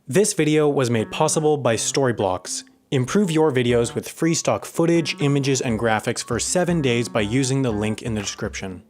This video was made possible by Storyblocks. Improve your videos with free stock footage, images, and graphics for 7 days by using the link in the description.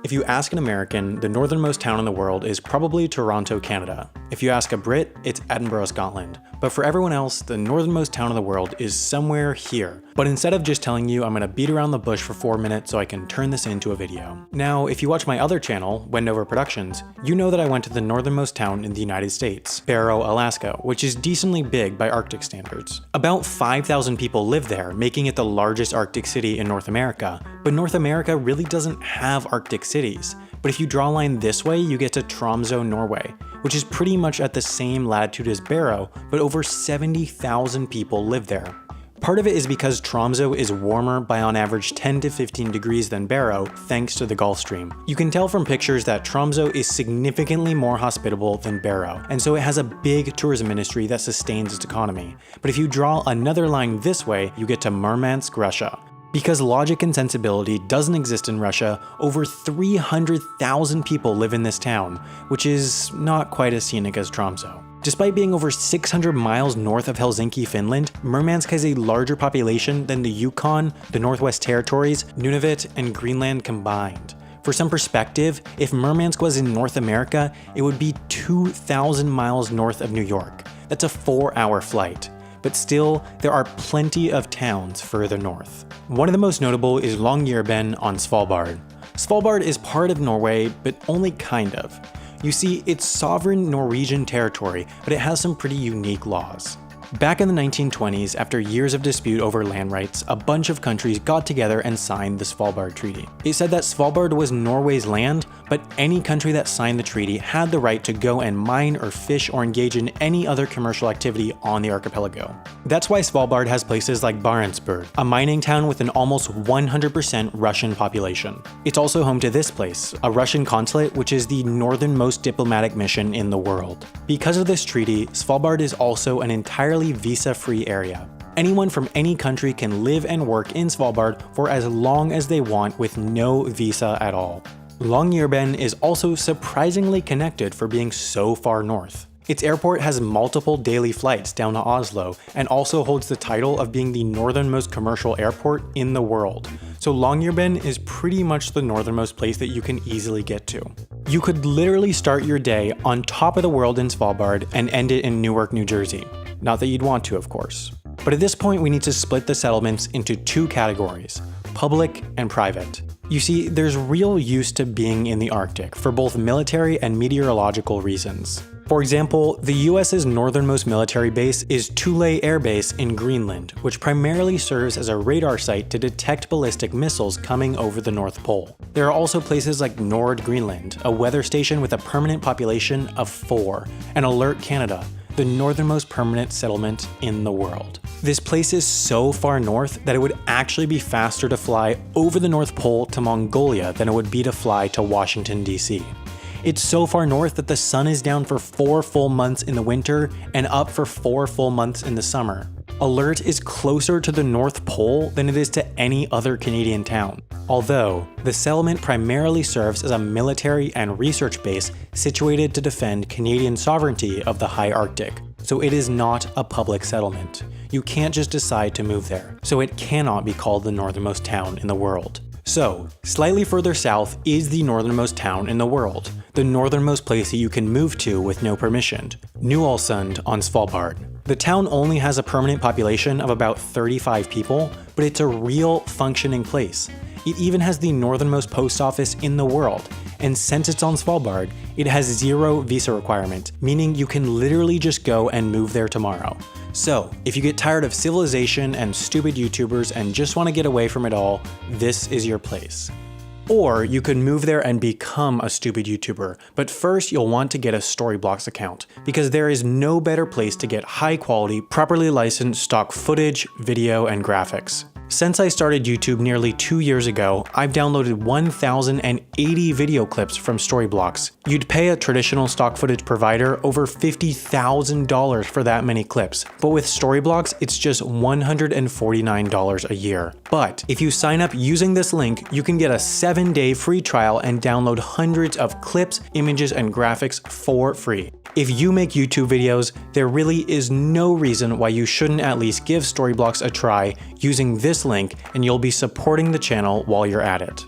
If you ask an American, the northernmost town in the world is probably Toronto, Canada. If you ask a Brit, it's Edinburgh, Scotland. But for everyone else, the northernmost town in the world is somewhere here. But instead of just telling you, I'm gonna beat around the bush for 4 minutes so I can turn this into a video. Now, if you watch my other channel, Wendover Productions, you know that I went to the northernmost town in the United States, Barrow, Alaska, which is decently big by Arctic standards. About 5,000 people live there, making it the largest Arctic city in North America. But North America really doesn't have Arctic cities. But if you draw a line this way, you get to Tromsø, Norway, which is pretty much at the same latitude as Barrow, but over 70,000 people live there. Part of it is because Tromsø is warmer by on average 10 to 15 degrees than Barrow, thanks to the Gulf Stream. You can tell from pictures that Tromsø is significantly more hospitable than Barrow, and so it has a big tourism industry that sustains its economy. But if you draw another line this way, you get to Murmansk, Russia. Because logic and sensibility doesn't exist in Russia, over 300,000 people live in this town, which is not quite as scenic as Tromsø. Despite being over 600 miles north of Helsinki, Finland, Murmansk has a larger population than the Yukon, the Northwest Territories, Nunavut, and Greenland combined. For some perspective, if Murmansk was in North America, it would be 2,000 miles north of New York. That's a 4-hour flight. But still, there are plenty of towns further north. One of the most notable is Longyearbyen on Svalbard. Svalbard is part of Norway, but only kind of. You see, it's sovereign Norwegian territory, but it has some pretty unique laws. Back in the 1920s, after years of dispute over land rights, a bunch of countries got together and signed the Svalbard Treaty. It said that Svalbard was Norway's land, but any country that signed the treaty had the right to go and mine or fish or engage in any other commercial activity on the archipelago. That's why Svalbard has places like Barentsburg, a mining town with an almost 100% Russian population. It's also home to this place, a Russian consulate, which is the northernmost diplomatic mission in the world. Because of this treaty, Svalbard is also an entirely visa-free area. Anyone from any country can live and work in Svalbard for as long as they want with no visa at all. Longyearbyen is also surprisingly connected for being so far north. Its airport has multiple daily flights down to Oslo and also holds the title of being the northernmost commercial airport in the world. So Longyearbyen is pretty much the northernmost place that you can easily get to. You could literally start your day on top of the world in Svalbard and end it in Newark, New Jersey. Not that you'd want to, of course. But at this point, we need to split the settlements into two categories: public and private. You see, there's real use to being in the Arctic for both military and meteorological reasons. For example, the US's northernmost military base is Thule Air Base in Greenland, which primarily serves as a radar site to detect ballistic missiles coming over the North Pole. There are also places like Nord Greenland, a weather station with a permanent population of 4, and Alert Canada, the northernmost permanent settlement in the world. This place is so far north that it would actually be faster to fly over the North Pole to Mongolia than it would be to fly to Washington, D.C. It's so far north that the sun is down for 4 full months in the winter and up for 4 full months in the summer. Alert is closer to the North Pole than it is to any other Canadian town. Although, the settlement primarily serves as a military and research base situated to defend Canadian sovereignty of the high Arctic, so it is not a public settlement. You can't just decide to move there, so it cannot be called the northernmost town in the world. So, slightly further south is the northernmost town in the world, the northernmost place that you can move to with no permission, Ny-Ålesund on Svalbard. The town only has a permanent population of about 35 people, but it's a real functioning place. It even has the northernmost post office in the world, and since it's on Svalbard, it has 0 visa requirement, meaning you can literally just go and move there tomorrow. So, if you get tired of civilization and stupid YouTubers and just want to get away from it all, this is your place. Or you could move there and become a stupid YouTuber, but first you'll want to get a Storyblocks account, because there is no better place to get high quality, properly licensed stock footage, video, and graphics. Since I started YouTube nearly 2 years ago, I've downloaded 1,080 video clips from Storyblocks. You'd pay a traditional stock footage provider over $50,000 for that many clips, but with Storyblocks, it's just $149 a year. But if you sign up using this link, you can get a 7-day free trial and download hundreds of clips, images, and graphics for free. If you make YouTube videos, there really is no reason why you shouldn't at least give Storyblocks a try using this link, and you'll be supporting the channel while you're at it.